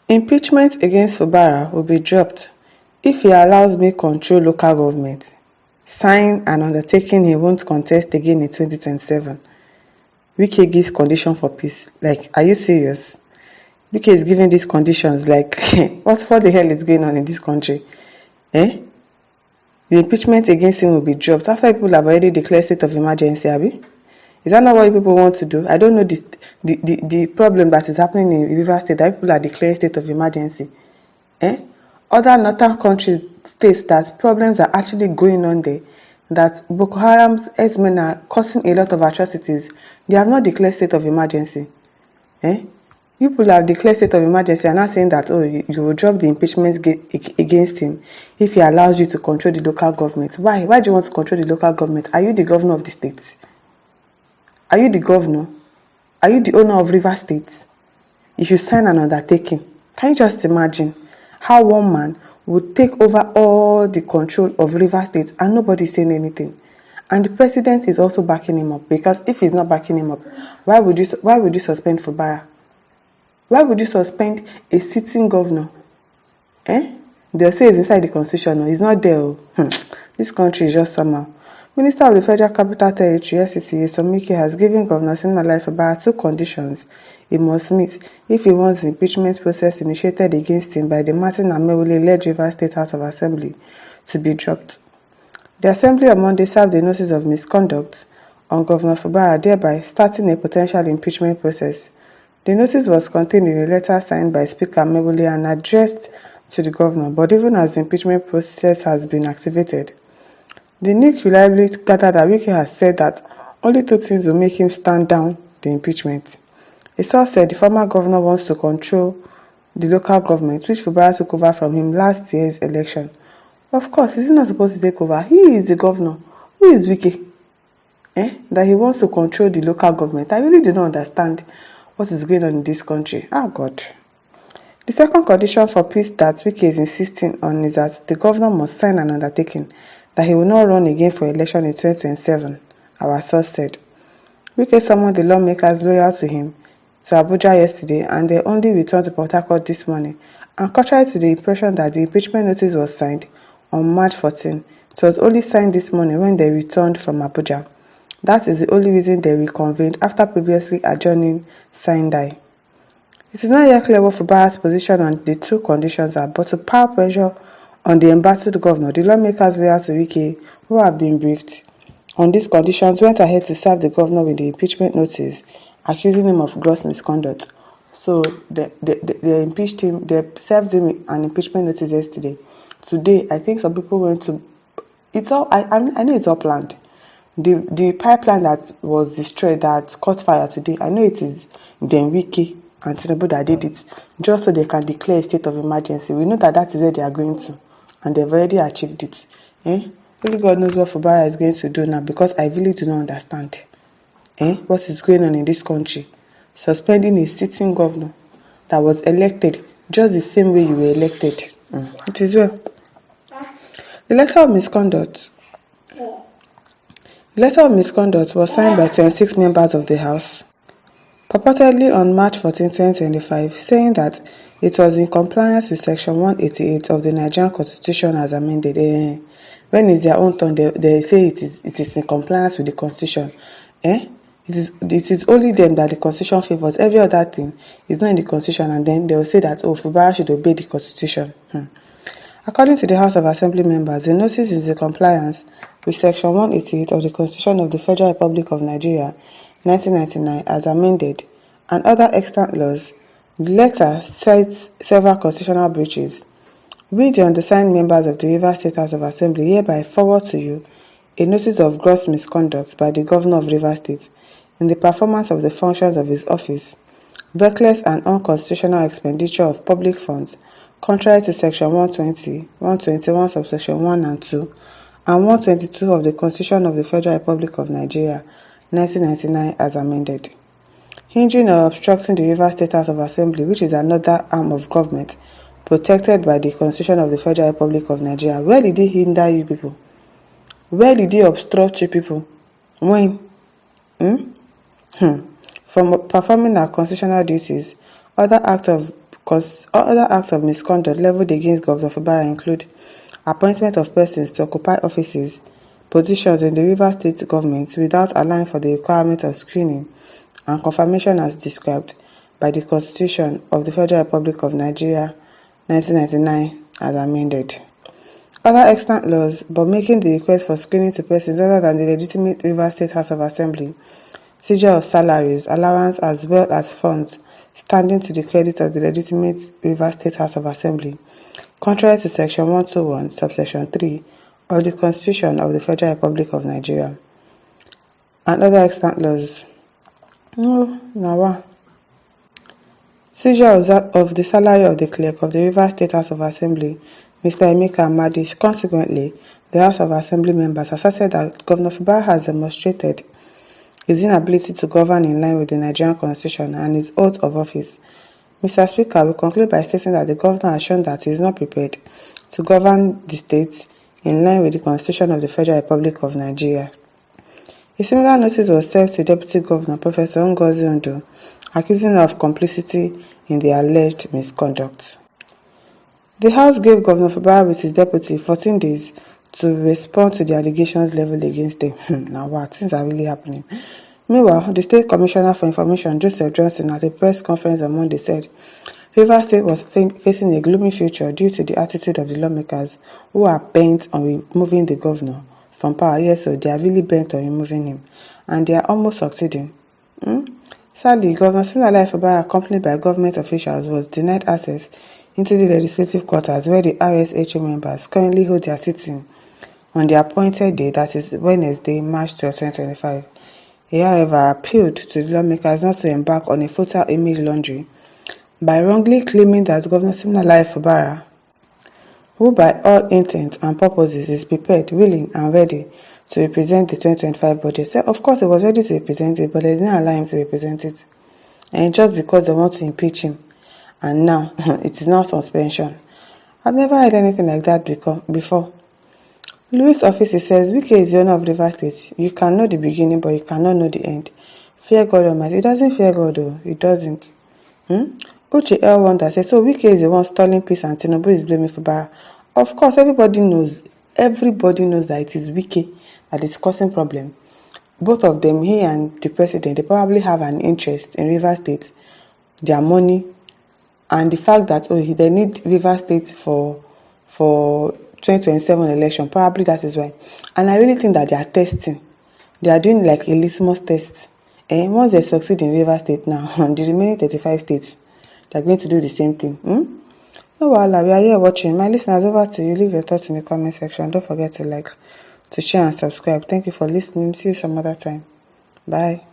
Impeachment against Fubara will be dropped if he allows me control local government, sign an undertaking he won't contest again in 2027. Wike gives condition for peace. Like, are you serious? Wike is giving these conditions like, what the hell is going on in this country? The impeachment against him will be dropped after people have already declared state of emergency, Abi? Is that not what people want to do? I don't know the problem that is happening in Rivers State, that people are declaring state of emergency. Other northern countries, states, that problems are actually going on there, that Boko Haram's herdsmen are causing a lot of atrocities. They have not declared state of emergency. You people have declared state of emergency and now saying that, you will drop the impeachment against him if he allows you to control the local government. Why? Why do you want to control the local government? Are you the governor of the state? Are you the governor? Are you the owner of Rivers State? If you sign an undertaking, can you just imagine how one man would take over all the control of Rivers State and nobody saying anything? And the president is also backing him up, because if he's not backing him up, why would you suspend Fubara? Why would you suspend a sitting governor? They'll say it's inside the constitution. No, it's not there. This country is just somehow. Minister of the Federal Capital Territory, FCC, Somike, has given Governor Siminalayi Fubara 2 conditions he must meet if he wants the impeachment process initiated against him by the Martin Amewule-led Rivers State House of Assembly to be dropped. The Assembly on Monday served a notice of misconduct on Governor Fubara, thereby starting a potential impeachment process. The notice was contained in a letter signed by Speaker Amewule and addressed to the governor, but even as the impeachment process has been activated, the NIC reliably gathered that Wike has said that only 2 things will make him stand down the impeachment. A source said the former governor wants to control the local government, which Fubara took over from him last year's election. Of course, he's not supposed to take over. He is the governor. Who is Wike? That he wants to control the local government. I really do not understand what is going on in this country. God. The second condition for peace that Wike is insisting on is that the governor must sign an undertaking that he will not run again for election in 2027, our source said. Wike summoned the lawmakers loyal to him to Abuja yesterday, and they only returned to Port Harcourt this morning. And contrary to the impression that the impeachment notice was signed on March 14, it was only signed this morning when they returned from Abuja. That is the only reason they reconvened after previously adjourning Sindai. It is not yet clear what Fubara's position on the 2 conditions are, but to power pressure on the embattled governor, the lawmakers loyal to Wike, who have been briefed on these conditions, went ahead to serve the governor with the impeachment notice, accusing him of gross misconduct. So they impeached him. They served him an impeachment notice yesterday. Today, I think some people went to. It's all. I know it's all planned. The pipeline that was destroyed, that caught fire today, I know it is then Wike and Tinubu that did it, just so they can declare a state of emergency. We know that is where they are going to, and they've already achieved it. Only God knows what Fubara is going to do now, because I really do not understand what is going on in this country. Suspending a sitting governor that was elected just the same way you were elected. It is well. The letter of misconduct was signed by 26 members of the House, purportedly on March 14, 2025, saying that it was in compliance with Section 188 of the Nigerian Constitution as amended. When it's their own turn, they say it is in compliance with the Constitution. It is only them that the Constitution favors. Every other thing is not in the Constitution, and then they will say that, Fubara should obey the Constitution. According to the House of Assembly members, the notice is in compliance with Section 188 of the Constitution of the Federal Republic of Nigeria, 1999, as amended, and other extant laws. The letter cites several constitutional breaches. We, the undersigned members of the Rivers State House of Assembly, hereby forward to you a notice of gross misconduct by the Governor of Rivers State in the performance of the functions of his office, reckless and unconstitutional expenditure of public funds, contrary to Section 120, 121, subsection 1 and 2, and 122 of the Constitution of the Federal Republic of Nigeria, 1999, as amended. Hindering or obstructing the Rivers State House of Assembly, which is another arm of government protected by the Constitution of the Federal Republic of Nigeria. Where did he hinder you people? Where did he obstruct you people? When? From performing our constitutional duties, other acts of Other acts of misconduct leveled against Governor Fubara include appointment of persons to occupy offices, positions in the Rivers State government without allowing for the requirement of screening and confirmation as described by the Constitution of the Federal Republic of Nigeria 1999 as amended. Other extant laws, but making the request for screening to persons other than the legitimate Rivers State House of Assembly, seizure of salaries, allowance as well as funds standing to the credit of the legitimate Rivers State House of Assembly, contrary to Section 121, subsection 3 of the Constitution of the Federal Republic of Nigeria, and other extant laws. Seizure of the salary of the clerk of the Rivers State House of Assembly, Mr. Emeka Amadi. Consequently, the House of Assembly members asserted that Governor Fubara has demonstrated his inability to govern in line with the Nigerian Constitution and his oath of office. Mr. Speaker, we conclude by stating that the governor has shown that he is not prepared to govern the state in line with the Constitution of the Federal Republic of Nigeria. A similar notice was served to Deputy Governor Professor Ngozi Ondo, accusing her of complicity in the alleged misconduct. The House gave Governor Fubara with his deputy 14 days to respond to the allegations leveled against them. Now what? Things are really happening. Meanwhile, the State Commissioner for Information, Joseph Johnson, at a press conference on Monday said Rivers State was facing a gloomy future due to the attitude of the lawmakers who are bent on removing the governor from power. Yes, so they are really bent on removing him, and they are almost succeeding. Sadly, Governor Siminalayi Fubara, accompanied by government officials, was denied access into the legislative quarters where the RSHO members currently hold their sitting on the appointed day, that is Wednesday, March 12, 2025. He, however, appealed to the lawmakers not to embark on a fatal image laundry by wrongly claiming that Governor Siminalayi Fubara, who by all intents and purposes is prepared, willing and ready to represent the 2025 budget. So, of course, he was ready to represent it, but they didn't allow him to represent it. And just because they want to impeach him, and now it is now suspension. I've never heard anything like that before. Louis Office says, Wike is the owner of Rivers State. You can know the beginning, but you cannot know the end. Fear God Almighty. He doesn't fear God, though. He doesn't. Uche L. Wonder says, so Wike is the one stalling peace and Tinubu is blaming Fubara. Of course, everybody knows that it is Wike that is causing problem. Both of them, he and the president, they probably have an interest in Rivers State, their money, and the fact that they need Rivers State for 2027 election. Probably that is why. And I really think that they are testing. They are doing like a litmus test. And once they succeed in Rivers State now, on the remaining 35 states, they are going to do the same thing. No wahala, we are here watching. My listeners, over to you. Leave your thoughts in the comment section. Don't forget to like, to share and subscribe. Thank you for listening. See you some other time. Bye.